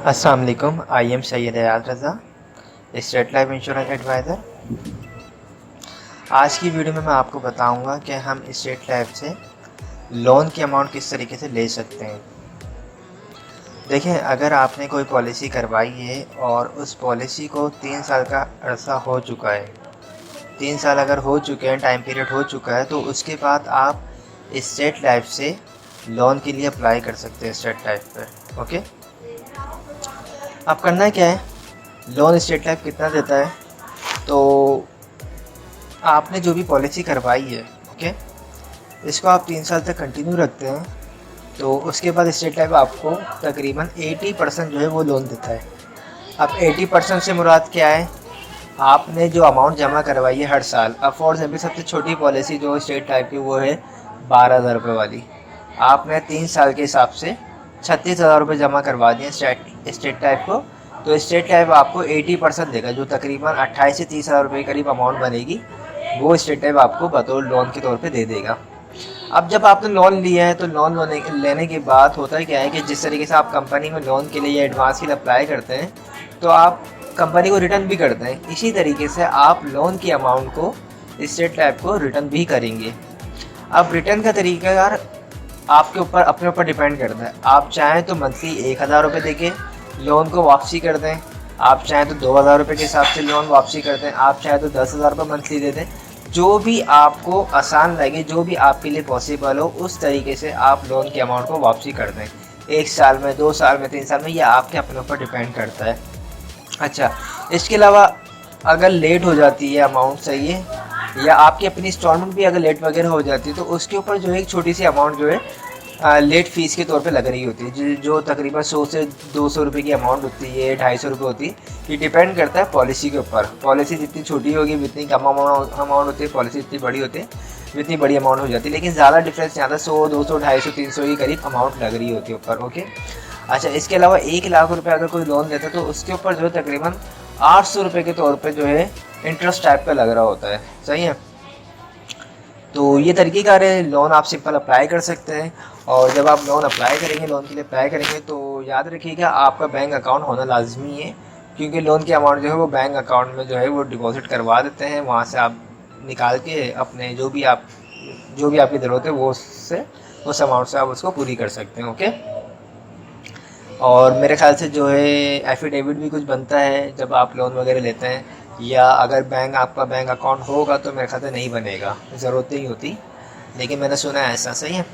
अस्सलाम वालेकुम। I am Syed Hayat Raza, State Life insurance advisor. आज की वीडियो में मैं आपको बताऊंगा कि हम स्टेट लाइफ से लोन की अमाउंट किस तरीके से ले सकते हैं। देखें, अगर आपने कोई पॉलिसी करवाई है और उस पॉलिसी को 3 साल का अरसा हो चुका है, 3 साल अगर हो चुके हैं, टाइम पीरियड हो चुका है, तो उसके बाद आप स्टेट लाइफ से लोन के लिए अप्लाई कर सकते हैं स्टेट लाइफ पर। ओके, अब करना क्या है, लोन स्टेट लाइफ कितना देता है, तो आपने जो भी पॉलिसी करवाई है, ओके, इसको आप 3 साल तक कंटिन्यू रखते हैं, तो उसके बाद स्टेट लाइफ आपको तकरीबन 80% जो है वो लोन देता है। अब 80% से मुराद क्या है, आपने जो अमाउंट जमा करवाई है हर साल। अब फॉर एग्जाम्पल सबसे छोटी पॉलिसी जो स्टेट लाइफ की वो है 12,000 रुपये वाली। आपने 3 साल के हिसाब से 36,000 रुपये जमा करवा दिए स्टेट टाइप को, तो स्टेट टाइप आपको 80% देगा, जो तकरीबन 28 से 30,000 रुपये करीब अमाउंट बनेगी, वो स्टेट टाइप आपको बतौर लोन के तौर पे दे देगा। अब जब आपने लोन लिया है, तो लोन लेने के बाद होता है क्या है कि जिस तरीके से आप कंपनी में लोन के लिए एडवांस के लिए अप्लाई करते हैं, तो आप कंपनी को रिटर्न भी करते हैं। इसी तरीके से आप लोन की अमाउंट को स्टेट टाइप को रिटर्न भी करेंगे। अब रिटर्न का तरीका यार आपके ऊपर अपने ऊपर डिपेंड करता है। आप चाहें तो मंथली 1,000 रुपये देके लोन को वापसी कर दें, आप चाहें तो 2,000 रुपये के हिसाब से लोन वापसी कर दें, आप चाहें तो 10,000 रुपये मंथली दे दें। जो भी आपको आसान लगे, जो भी आपके लिए पॉसिबल हो, उस तरीके से आप लोन की अमाउंट को वापसी कर दें। 1 साल में, 2 साल में, 3 साल में, यह आपके अपने ऊपर डिपेंड करता है। अच्छा, इसके अलावा अगर लेट हो जाती है अमाउंट, सही है, या आपकी अपनी इंस्टॉलमेंट भी अगर लेट वगैरह हो जाती है, तो उसके ऊपर जो है एक छोटी सी अमाउंट जो है लेट फीस के तौर पे लग रही होती है, जो तकरीबन 100 से 200 रुपये की अमाउंट होती है, 250 रुपये होती है। ये डिपेंड करता है पॉलिसी के ऊपर। पॉलिसी जितनी छोटी होगी जितनी कम अमाउंट होती है, पॉलिसी जितनी बड़ी होती है जितनी बड़ी अमाउंट हो जाती है। लेकिन ज़्यादा डिफरेंस नहीं आता, 100, 200, 250, 300 के करीब अमाउंट लग रही होती है ऊपर। ओके, अच्छा, इसके अलावा 1 लाख रुपये अगर कोई लोन लेता है, तो उसके ऊपर जो है तकरीबन 800 रुपये के तौर पे जो है इंटरेस्ट टाइप का लग रहा होता है। सही है, तो ये तरीक़ेकार है, लोन आप सिंपल अप्लाई कर सकते हैं। और जब आप लोन अप्लाई करेंगे, लोन के लिए अप्लाई करेंगे, तो याद रखिएगा आपका बैंक अकाउंट होना लाजमी है, क्योंकि लोन की अमाउंट जो है वो बैंक अकाउंट में जो है वो डिपॉजिट करवा देते हैं। वहाँ से आप निकाल के अपने जो भी आपकी ज़रूरत है वो उससे उस अमाउंट से आप उसको पूरी कर सकते हैं। ओके, और मेरे ख्याल से जो है एफिडेविट भी कुछ बनता है जब आप लोन वगैरह लेते हैं, या अगर आपका बैंक अकाउंट होगा तो मेरे ख्याल से नहीं बनेगा, ज़रूरत नहीं होती, लेकिन मैंने सुना है ऐसा। सही है,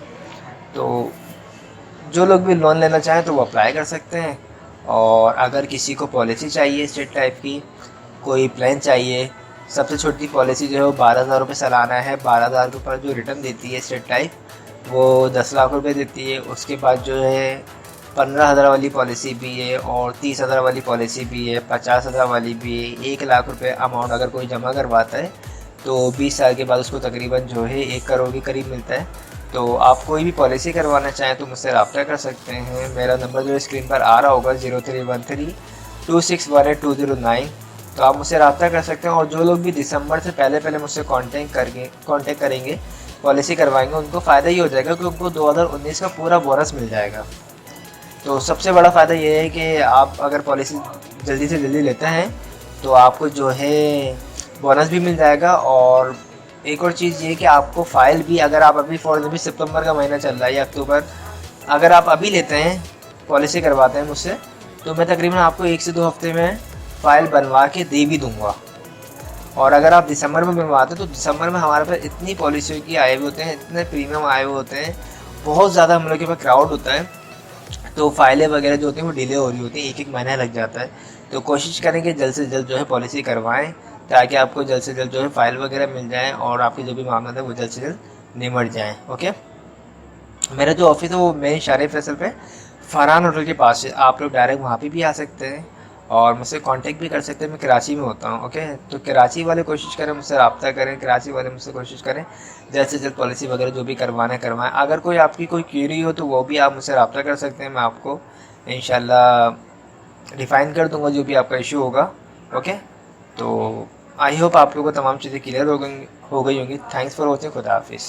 तो जो लोग भी लोन लेना चाहें तो वो अप्लाई कर सकते हैं। और अगर किसी को पॉलिसी चाहिए स्टेट टाइप की, कोई प्लान चाहिए, सबसे छोटी पॉलिसी जो है वो 12,000 रुपये सालाना है। 12,000 के ऊपर जो रिटर्न देती है स्टेट टाइप, वो 10 लाख रुपये देती है। उसके बाद जो है 15,000 वाली पॉलिसी भी है, और 30,000 वाली पॉलिसी भी है, 50,000 वाली भी है। 1 लाख रुपये अमाउंट अगर कोई जमा करवाता है, तो 20 साल के बाद उसको तकरीबन जो है 1 करोड़ के करीब मिलता है। तो आप कोई भी पॉलिसी करवाना चाहें तो मुझसे रब्ता कर सकते हैं। मेरा नंबर जो है स्क्रीन पर आ रहा होगा, 03132618 तो आप मुझसे रब्ता कर सकते हैं। और जो लोग भी दिसंबर से पहले मुझसे कांटेक्ट करेंगे, पॉलिसी करवाएंगे, उनको फ़ायदा ही हो जाएगा कि उनको 2019 का पूरा बोनस मिल जाएगा। तो सबसे बड़ा फ़ायदा ये है कि आप अगर पॉलिसी जल्दी से जल्दी लेते हैं तो आपको जो है बोनस भी मिल जाएगा। और एक और चीज़ ये कि आपको फ़ाइल भी, अगर आप अभी फॉर एग्जाम्पल सितंबर का महीना चल रहा है या अक्टूबर, अगर आप अभी लेते हैं, पॉलिसी करवाते हैं मुझसे, तो मैं तकरीबन आपको 1 से 2 हफ्ते में फ़ाइल बनवा के दे भी दूँगा। और अगर आप दिसंबर में बनवाते हैं, तो दिसंबर में हमारे पास इतनी पॉलिसियों की आए हुए होते हैं, इतने प्रीमियम आए हुए होते हैं, बहुत ज़्यादा हम लोग के पास क्राउड होता है, तो फाइलें वगैरह जो होती हैं वो डिले हो रही होती हैं, 1-1 महीना लग जाता है। तो कोशिश करें कि जल्द से जल्द जो है पॉलिसी करवाएं, ताकि आपको जल्द से जल्द जो है फ़ाइल वगैरह मिल जाए और आपके जो भी मामला है वो जल्द से जल्द निमट जाएँ। ओके, मेरा जो ऑफिस है वो मेन शारे फैसल पे फरहान होटल के पास है। आप लोग डायरेक्ट वहाँ पे भी आ सकते हैं और मुझसे कांटेक्ट भी कर सकते हैं। मैं कराची में होता हूँ। ओके, तो कराची वाले कोशिश करें मुझसे रब्ता करें, कराची वाले मुझसे कोशिश करें जल्द से जल्द पॉलिसी वगैरह जो भी करवाना है करवाएं। अगर कोई आपकी कोई क्वेरी हो तो वो भी आप मुझसे रब्ता कर सकते हैं, मैं आपको इंशाल्लाह डिफ़ाइन कर दूँगा जो भी आपका इशू होगा। ओके, तो आई होप आप लोगों को तमाम चीज़ें क्लियर हो गई होंगी। Thanks for watching. खुदा हाफिज़।